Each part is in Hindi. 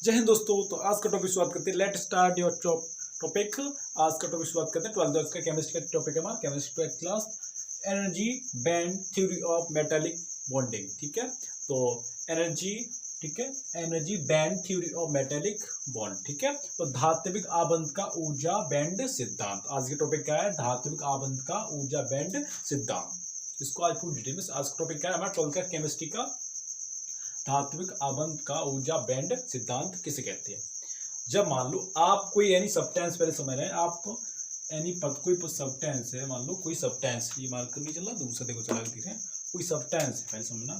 जय हिंद दोस्तों। तो आज का टॉपिक शुरुआत करते हैं। Let start your topic. आज का टॉपिक शुरुआत करते हैं 12th का केमिस्ट्री का टॉपिक है हमारा chemistry twelfth class, energy band theory of metallic bonding. ठीक है, तो एनर्जी, ठीक है, energy band theory of metallic bond. ठीक है, तो धात्विक आबंध का ऊर्जा बैंड सिद्धांत। आज के टॉपिक क्या है? धात्विक आबंध का ऊर्जा बैंड सिद्धांत। इसको आज पूरी डिटेल में, आज का टॉपिक क्या है हमारा 12th का केमिस्ट्री का, धात्विक आबंध का ऊर्जा बैंड सिद्धांत किसे कहते हैं। जब मान लो आप कोई एनी सब्सटेंस, पहले समझ रहे हैं आप, एनी कोई सब्सटेंस है, मान लो कोई सब्सटेंस, ये मार्क कर नहीं चला, दूसरा देखो चला दिख रहे हैं, कोई सब्सटेंस है, पहले समझना।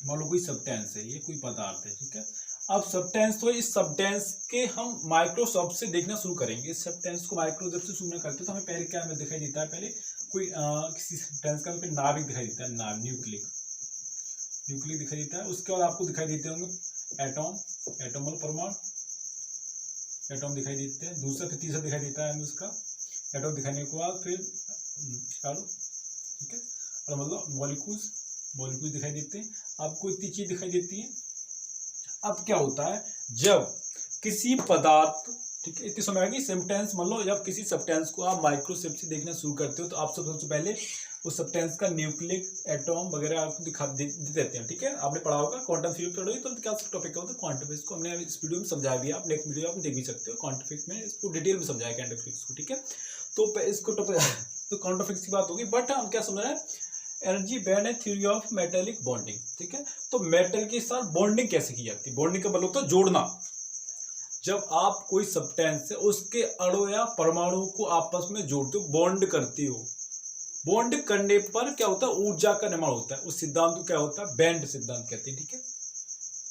मान लो कोई सब्सटेंस है, ये कोई पदार्थ है, ठीक है। अब सब्सटेंस, तो इस सब्सटेंस के हम माइक्रोस्कोप से देखना शुरू करेंगे। इस सब्सटेंस को माइक्रोस्कोप से शुरू करते हैं तो हमें पहले क्या हमें दिखाई देता है, पहले कोई किसी सब्सटेंस का हमें नाभिक दिखाई देता है, नाभ, न्यूक्लिक दिखाई देता है। उसके बाद आपको दिखाई देते होंगे एटॉम, मतलब परमाणु, एटॉम दिखाई देते हैं। दूसरा फिर तीसरा दिखाई देता है हमें उसका एटॉम दिखाने के बाद फिर ठीक है, और मतलब मॉलिक्यूल्स दिखाई देते हैं। आपको इतनी चीज दिखाई देती है। अब क्या होता है जब किसी पदार्थ, ठीक है, इतनी समय आएगी सब्सटेंस, मान लो जब किसी सब्सटेंस को आप माइक्रोस्कोप से देखना शुरू करते हो तो आप सबसे पहले उस सब्सटेंस का न्यूक्लिक, एटॉम वगैरह आपको दिखा देते हैं। ठीक है, आपने पढ़ा होगा क्वांटम थ्योरी पढ़ोगे तो क्या टॉपिक का होता है क्वांटम फिजिक्स को हमने इस वीडियो में समझाया भी है, आप नेक्स्ट वीडियो आप देख भी सकते हो। क्वांटम फिजिक्स में इसको डिटेल में समझाया क्वांटम फिजिक्स को। ठीक है, तो इसको टॉपिक तो क्वांटम फिजिक्स की बात होगी, बट हम क्या समझ रहे हैं, एनर्जी बैंड है थ्योरी ऑफ मेटालिक बॉन्डिंग। ठीक है, तो मेटल के साथ बॉन्डिंग कैसे की जाती है? बॉन्डिंग का मतलब होता है जोड़ना। जब आप कोई सब्सटेंस है उसके अणु या परमाणु को आपस में जोड़ते हो, बॉन्ड करते हो, बॉन्ड करने पर क्या होता है, ऊर्जा का निर्माण होता है। उस सिद्धांत को क्या होता है, बैंड सिद्धांत कहते हैं। ठीक है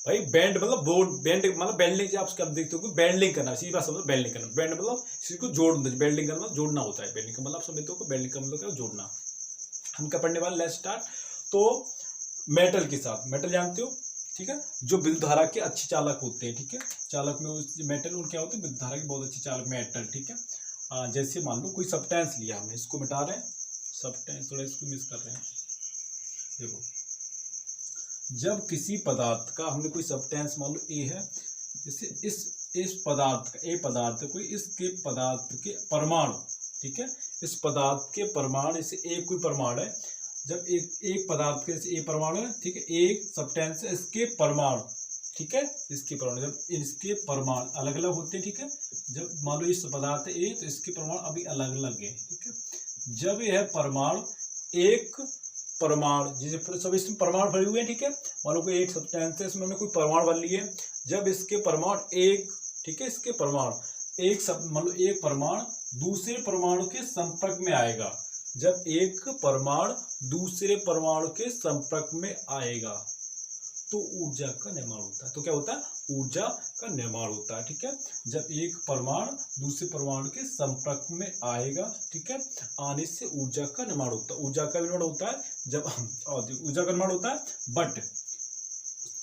भाई, बैंड मतलब बैंड मतलब बैंडिंग, आप क्या देखते हो बैंडिंग करना, इसी बात समझो, बैंडिंग करना, बैंड मतलब किसी को जोड़ना, बैंडिंग करना जोड़ना होता है। बैंडिंग का मतलब समझते हो, बैंडिंग का मतलब क्या, जोड़ना। हम क्या पढ़ने वाले, लेट्स स्टार्ट। तो मेटल के साथ, मेटल जानते हो, ठीक है, जो विद्युत धारा के अच्छे चालक होते हैं। ठीक है, चालक में उस मेटल उन क्या होते हैं, विद्युत धारा के बहुत अच्छे चालक मेटल। ठीक है, जैसे मान लो कोई सब्सटेंस लिया हमने, इसको मिटा रहे हैं, सब्सटेंस थोड़ा इसको मिस कर रहे हैं। देखो, जब किसी पदार्थ का हमने कोई सब्सटेंस, मान लो ए है, जैसे इस पदार्थ का, ए पदार्थ है कोई, इसके पदार्थ के परमाणु, ठीक है, इस पदार्थ के परमाणु, जैसे एक कोई परमाणु है, जब एक पदार्थ के जैसे ए परमाणु है, ठीक है, एक सब्सटेंस है, इसके परमाणु, ठीक है, इसके परमाणु, जब इसके परमाणु अलग अलग होते हैं, ठीक है, जब मान लो इस पदार्थ है ए, तो इसके परमाणु अभी अलग अलग है। ठीक है, जब यह परमाणु एक परमाणु, जैसे सब इसमें परमाणु भरे हुए हैं, ठीक है, मान लो कोई एक सब्सटेंस है, इसमें हमने कोई परमाणु बन लिए, जब इसके परमाणु एक, ठीक है, इसके परमाणु एक मान लो एक परमाणु दूसरे परमाणु के संपर्क में आएगा, जब एक परमाणु दूसरे परमाणु के संपर्क में आएगा तो ऊर्जा का निर्माण होता है। तो क्या होता है, ऊर्जा का निर्माण होता है। ठीक है, जब एक परमाणु दूसरे परमाणु के संपर्क में आएगा, ठीक है, आने से ऊर्जा का निर्माण होता है। ऊर्जा का निर्माण होता है जब ऊर्जा का निर्माण होता है, बट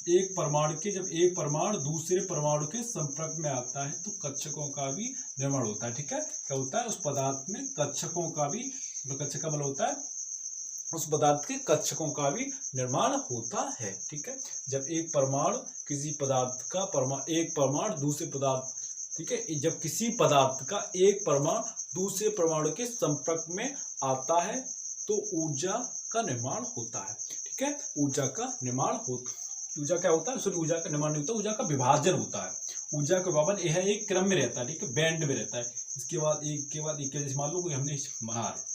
एक परमाणु के, जब एक परमाणु दूसरे परमाणु के संपर्क में आता है तो कक्षकों का भी निर्माण होता है। ठीक है, क्या होता है, उस पदार्थ में कक्षकों का भी, कक्षक का मतलब होता है उस पदार्थ के कक्षकों का भी निर्माण होता है। ठीक है, जब एक परमाणु किसी पदार्थ का एक परमाणु दूसरे पदार्थ, ठीक है, जब किसी पदार्थ का एक परमाणु दूसरे परमाणु के संपर्क में आता है तो ऊर्जा का निर्माण होता है। ठीक है, ऊर्जा का निर्माण ऊर्जा क्या होता है, सॉरी, ऊर्जा का निर्माण नहीं होता, ऊर्जा का विभाजन होता है। ऊर्जा का विभाजन यह एक क्रम में रहता है, ठीक है, बैंड में रहता है। इसके बाद एक के बाद एक, जैसे मान लो कोई हमने बना रहे,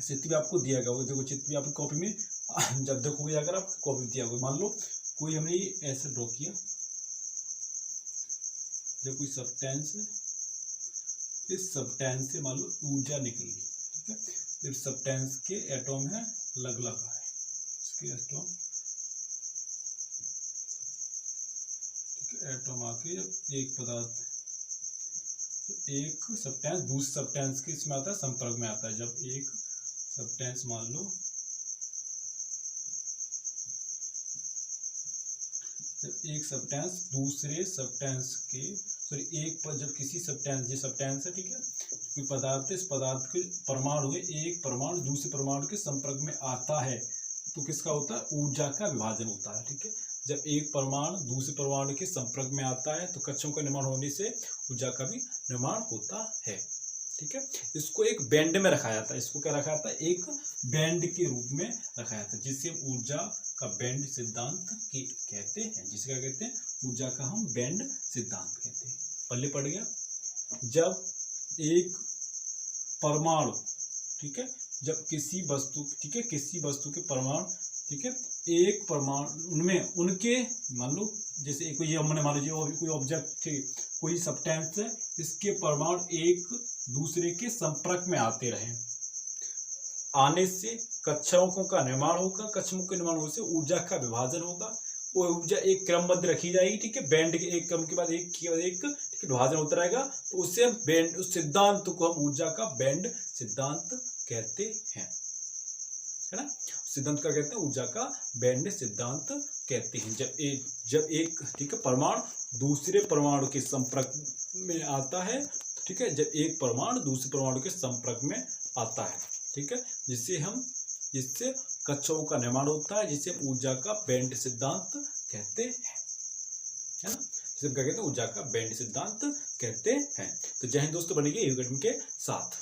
चित्र भी आपको दिया गया, देखो चित्र भी आपकी कॉपी में जब देखोगे, अगर आप कॉपी दिया होगा, मान लो कोई हमने ऐसे ड्रॉ किया, जब कोई सब्सटेंस है, इस सब्सटेंस से मान लो ऊर्जा निकली, ठीक है, इस सब्सटेंस के एटॉम है अलग अलग है, इसके एटॉम, ठीक है, एटॉम आके जब एक पदार्थ, एक सब्सटेंस दूसरे सब्सटेंस के इसमें आता है, संपर्क में आता है, जब एक सब्सटेंस मान लो, जब एक सब्सटेंस दूसरे सब्सटेंस के, सॉरी, एक पर जब किसी सब्सटेंस, ये सब्सटेंस है, ठीक है, कोई पदार्थ है, इस पदार्थ के परमाणु है, एक परमाणु दूसरे परमाणु के संपर्क में आता है तो किसका होता है, ऊर्जा का विभाजन होता है। ठीक है, जब एक परमाणु दूसरे परमाणु के संपर्क में आता है तो कक्षों का निर्माण होने से ऊर्जा का भी निर्माण होता है। ठीक है, इसको एक बैंड में रखा जाता है, इसको क्या रखा जाता है, एक बैंड के रूप में रखा जाता है, जिसे ऊर्जा का बैंड सिद्धांत कहते हैं। जिसे क्या कहते हैं, ऊर्जा का हम बैंड सिद्धांत कहते हैं। पल्ले पड़ गया। जब एक परमाणु, ठीक है, जब किसी वस्तु, ठीक है, किसी वस्तु के परमाणु, ठीक है, एक परमाणु उनमें उनके मान लो जैसे कोई हमने मान लीजिए कोई ऑब्जेक्ट थे, कोई सब्सटेंस है, इसके परमाणु एक दूसरे के संपर्क में आते रहे, आने से कक्षाओं का निर्माण होगा, कक्षाओं के निर्माण होने से ऊर्जा का विभाजन होगा, वो ऊर्जा एक क्रमबद्ध रखी जाएगी। ठीक है, बैंड के एक क्रम के बाद एक ठीक है, विभाजन होता रहेगा, तो उससे हम बैंड, उस सिद्धांत को हम ऊर्जा का बैंड सिद्धांत कहते हैं, है ना। सिद्धांत का कहते हैं, ऊर्जा का बैंड सिद्धांत कहते हैं। जब एक ठीक है परमाणु दूसरे परमाणु के संपर्क में आता है, ठीक है, जब एक परमाणु दूसरे परमाणु के संपर्क में आता है, ठीक है, जिससे कक्षाओं का निर्माण होता है, जिसे ऊर्जा का बैंड सिद्धांत कहते हैं, है ना। जिसे क्या कहते हैं, ऊर्जा का बैंड सिद्धांत कहते हैं। तो जय हिंद दोस्तों, बनेंगे के साथ।